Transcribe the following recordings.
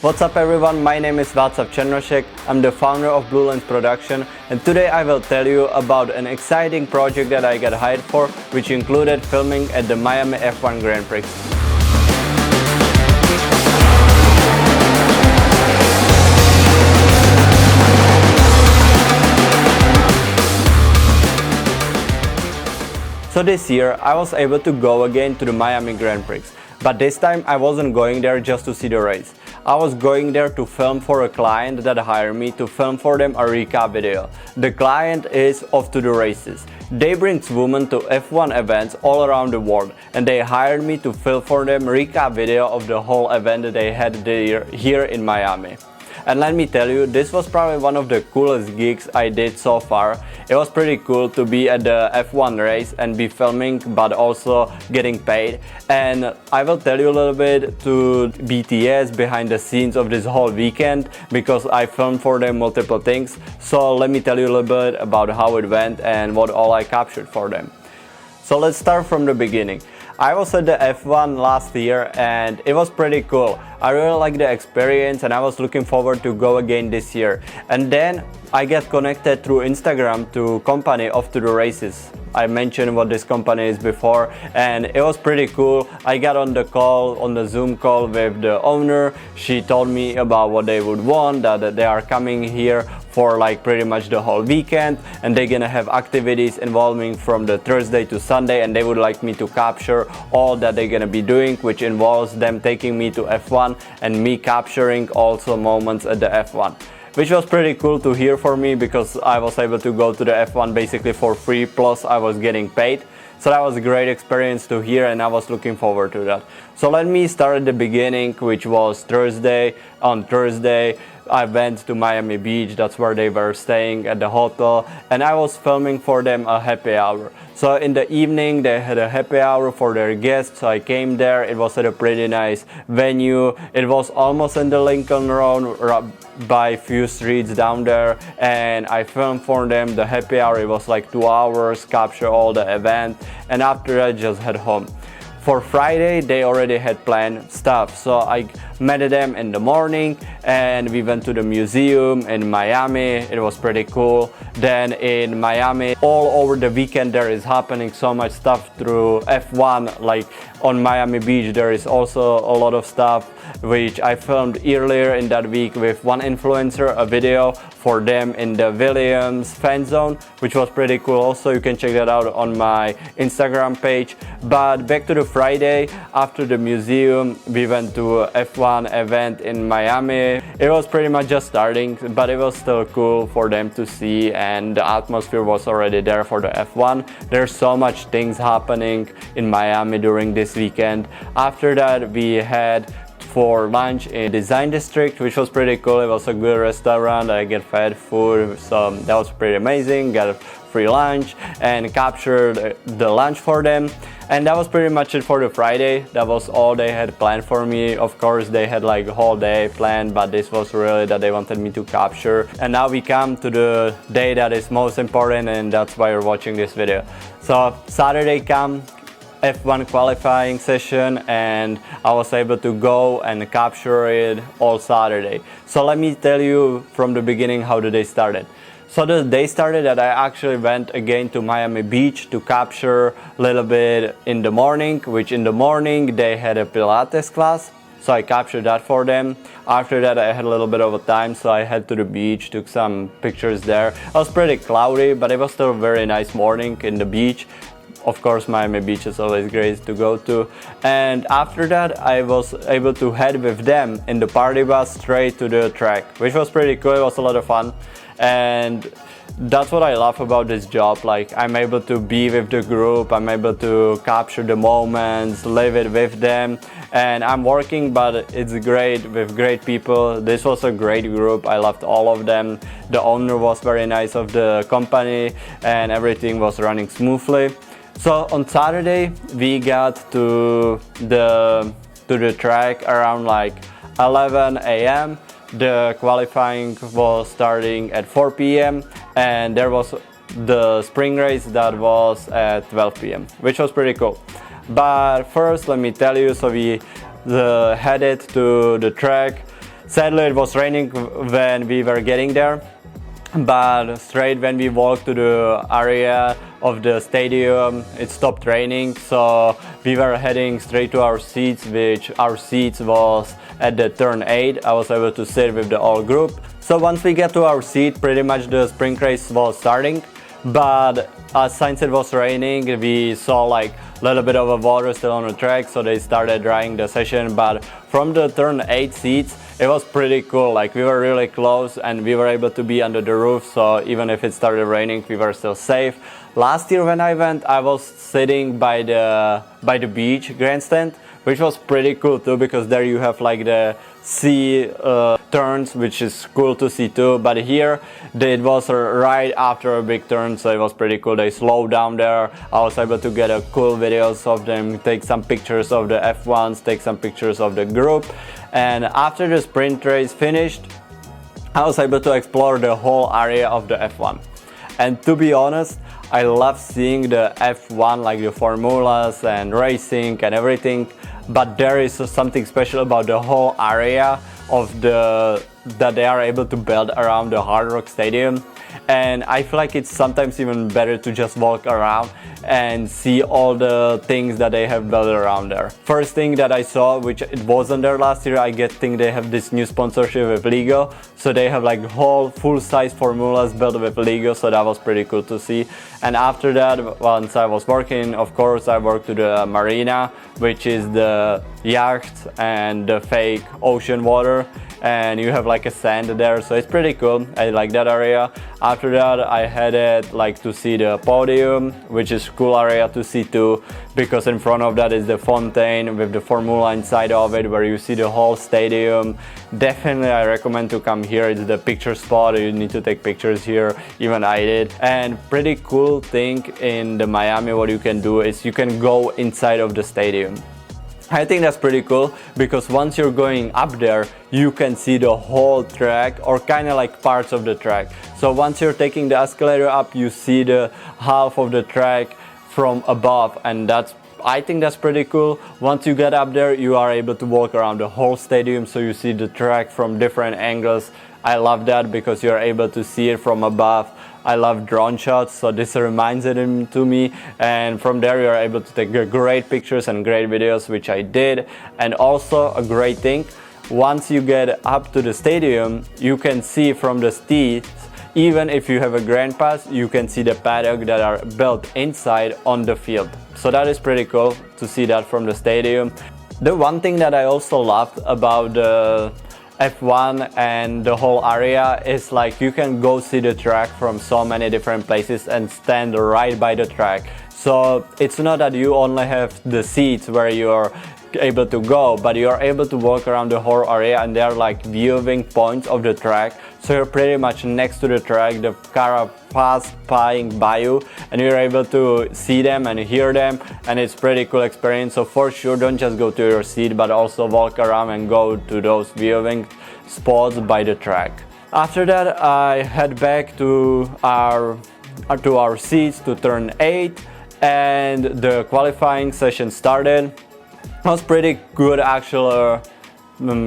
What's up everyone, my name is Václav. I'm the founder of BlueLens production, and today I will tell you about an exciting project that I got hired for, which included filming at the Miami F1 Grand Prix. So this year I was able to go again to the Miami Grand Prix, but this time I wasn't going there just to see the race. I was going there to film for a client that hired me to film for them a recap video. The client is off to the races. They bring women to F1 events all around the world, and they hired me to film for them a recap video of the whole event that they had here in Miami. And let me tell you, this was probably one of the coolest gigs I did so far. It was pretty cool to be at the F1 race and be filming, but also getting paid. And I will tell you a little bit to BTS behind the scenes of this whole weekend, because I filmed for them multiple things. So let me tell you a little bit about how it went and what all I captured for them. So let's start from the beginning. I was at the F1 last year and it was pretty cool. I really liked the experience and I was looking forward to go again this year. And then I get connected through Instagram to company off to the races. I mentioned what this company is before, and it was pretty cool. I got on the Zoom call with the owner. She told me about what they would want, that they are coming here for like pretty much the whole weekend, and they're gonna have activities involving from the Thursday to Sunday, and they would like me to capture all that they're gonna be doing, which involves them taking me to F1 and me capturing also moments at the F1. Which was pretty cool to hear for me, because I was able to go to the F1 basically for free, plus I was getting paid. So that was a great experience to hear, and I was looking forward to that. So let me start at the beginning, which was Thursday. On Thursday I went to Miami Beach. That's where they were staying at the hotel, and I was filming for them a happy hour. So in the evening they had a happy hour for their guests, so I came there. It was at a pretty nice venue. It was almost in the Lincoln Road, by a few streets down there, and I filmed for them the happy hour. It was like 2 hours, capture all the event, and after that just head home. For Friday they already had planned stuff, so I met them in the morning and we went to the museum in Miami. It was pretty cool. Then in Miami, all over the weekend there is happening so much stuff through F1. Like on Miami Beach there is also a lot of stuff which I filmed earlier in that week with one influencer, a video for them in the Williams fan zone, which was pretty cool. Also, you can check that out on my Instagram page. But back to the Friday, after the museum we went to a F1 event in Miami. It was pretty much just starting, but it was still cool for them to see, and the atmosphere was already there for the F1. There's so much things happening in Miami during this weekend. After that we had for lunch in Design District, which was pretty cool. It was a good restaurant. I get fed food, so that was pretty amazing. Got a free lunch and captured the lunch for them. And that was pretty much it for the Friday. That was all they had planned for me. Of course they had like a whole day planned, but this was really that they wanted me to capture. And now we come to the day that is most important, and that's why you're watching this video. So Saturday come, F1 qualifying session, and I was able to go and capture it all Saturday. So let me tell you from the beginning how the day started. So the day started that I actually went again to Miami Beach to capture a little bit in the morning, which in the morning they had a Pilates class. So I captured that for them. After that I had a little bit of a time, so I head to the beach, took some pictures there. It was pretty cloudy, but it was still a very nice morning in the beach. Of course, Miami Beach is always great to go to. And after that, I was able to head with them in the party bus straight to the track, which was pretty cool. It was a lot of fun. And that's what I love about this job. Like, I'm able to be with the group, I'm able to capture the moments, live it with them. And I'm working, but it's great with great people. This was a great group. I loved all of them. The owner was very nice of the company, and everything was running smoothly. So on Saturday we got to the track around like 11 a.m. The qualifying was starting at 4 p.m. and there was the spring race that was at 12 p.m. which was pretty cool. But first let me tell you, so we headed to the track. Sadly, it was raining when we were getting there, but straight when we walked to the area of the stadium, it stopped raining, so we were heading straight to our seats, which our seats was at the turn 8. I was able to sit with the whole group. So once we get to our seat, pretty much the sprint race was starting, but since it was raining, we saw like a little bit of water still on the track, so they started drying the session. But from the turn 8 seats, it was pretty cool. Like, we were really close and we were able to be under the roof, so even if it started raining, we were still safe. Last year when I went, I was sitting by the beach grandstand, which was pretty cool too, because there you have like the sea turns, which is cool to see too. But here it was right after a big turn, so it was pretty cool. They slowed down there. I was able to get a cool videos of them, take some pictures of the F1s, take some pictures of the group. And after the sprint race finished, I was able to explore the whole area of the F1. And to be honest, I love seeing the F1, like the formulas and racing and everything, but there is something special about the whole area of that they are able to build around the Hard Rock Stadium. And I feel like it's sometimes even better to just walk around and see all the things that they have built around there. First thing that I saw, which it wasn't there last year, I think they have this new sponsorship with Lego, so they have like whole full-size formulas built with Lego, so that was pretty cool to see. And after that, once I was working, of course I worked to the marina, which is the yacht and the fake ocean water, and you have like a sand there, so it's pretty cool. I like that area. After that, I headed like to see the podium, which is cool area to see too, because in front of that is the fountain with the formula inside of it, where you see the whole stadium. Definitely I recommend to come here. It's the picture spot. You need to take pictures here, even I did. And pretty cool thing in the Miami, what you can do is you can go inside of the stadium. I think that's pretty cool, because once you're going up there, you can see the whole track, or kind of like parts of the track. So once you're taking the escalator up, you see the half of the track from above, and I think that's pretty cool. Once you get up there, you are able to walk around the whole stadium, so you see the track from different angles. I love that because you're able to see it from above. I love drone shots, so this reminds it to me, and from there you are able to take great pictures and great videos, which I did. And also a great thing, once you get up to the stadium, you can see from the seats, even if you have a grand pass, you can see the paddock that are built inside on the field. So that is pretty cool to see that from the stadium. The one thing that I also loved about the F1 and the whole area is like you can go see the track from so many different places and stand right by the track. So it's not that you only have the seats where you're able to go, but you are able to walk around the whole area, and they're like viewing points of the track, so you're pretty much next to the track. The car are fast flying by you and you're able to see them and hear them, and it's pretty cool experience. So for sure, don't just go to your seat, but also walk around and go to those viewing spots by the track. After that, I head back to our seats to turn 8, and the qualifying session started. It was pretty good actual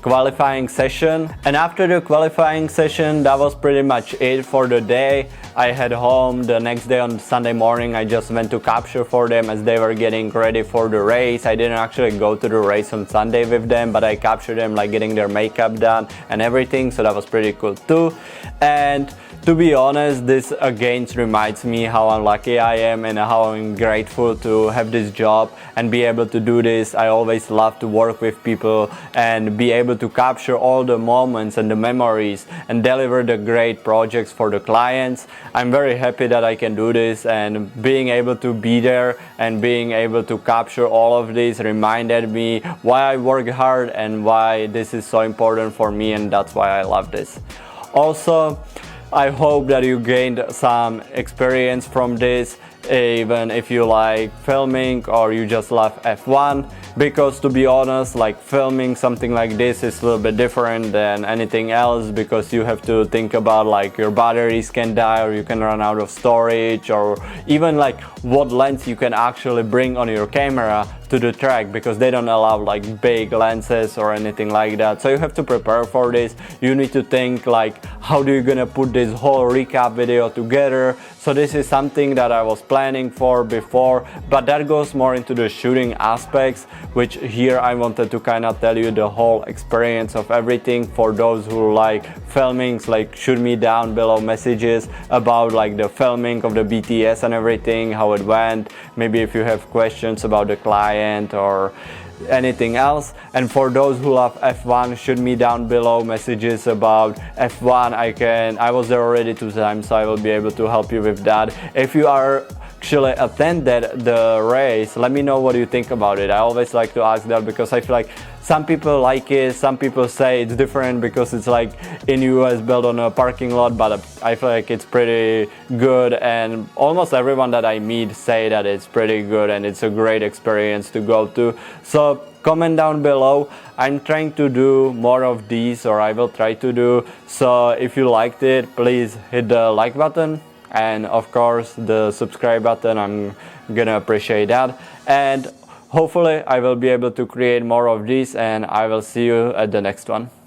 qualifying session, and after the qualifying session, that was pretty much it for the day. I head home. The next day on Sunday morning, I just went to capture for them as they were getting ready for the race. I didn't actually go to the race on Sunday with them, but I captured them like getting their makeup done and everything, so that was pretty cool too. And to be honest, this again reminds me how unlucky I am and how I'm grateful to have this job and be able to do this. I always love to work with people and be able to capture all the moments and the memories and deliver the great projects for the clients. I'm very happy that I can do this, and being able to be there and being able to capture all of this reminded me why I work hard and why this is so important for me, and that's why I love this. Also, I hope that you gained some experience from this, even if you like filming or you just love F1, because to be honest, like filming something like this is a little bit different than anything else, because you have to think about like your batteries can die or you can run out of storage, or even like what lens you can actually bring on your camera to the track, because they don't allow like big lenses or anything like that. So you have to prepare for this. You need to think like, how do you gonna put this whole recap video together? So this is something that I was planning for before, but that goes more into the shooting aspects, which here I wanted to kind of tell you the whole experience of everything. For those who like filmings, like shoot me down below messages about like the filming of the BTS and everything, how it went. Maybe if you have questions about the client or anything else. And for those who love F1, shoot me down below messages about F1. I was there already 2 times, so I will be able to help you with that. If you are actually attended the race, let me know what you think about it. I always like to ask that, because I feel like some people like it, some people say it's different because it's like in US built on a parking lot, but I feel like it's pretty good, and almost everyone that I meet say that it's pretty good and it's a great experience to go to. So comment down below. I'm trying to do more of these, or I will try to do. So if you liked it, please hit the like button, and of course the subscribe button. I'm gonna appreciate that, and hopefully I will be able to create more of these, and I will see you at the next one.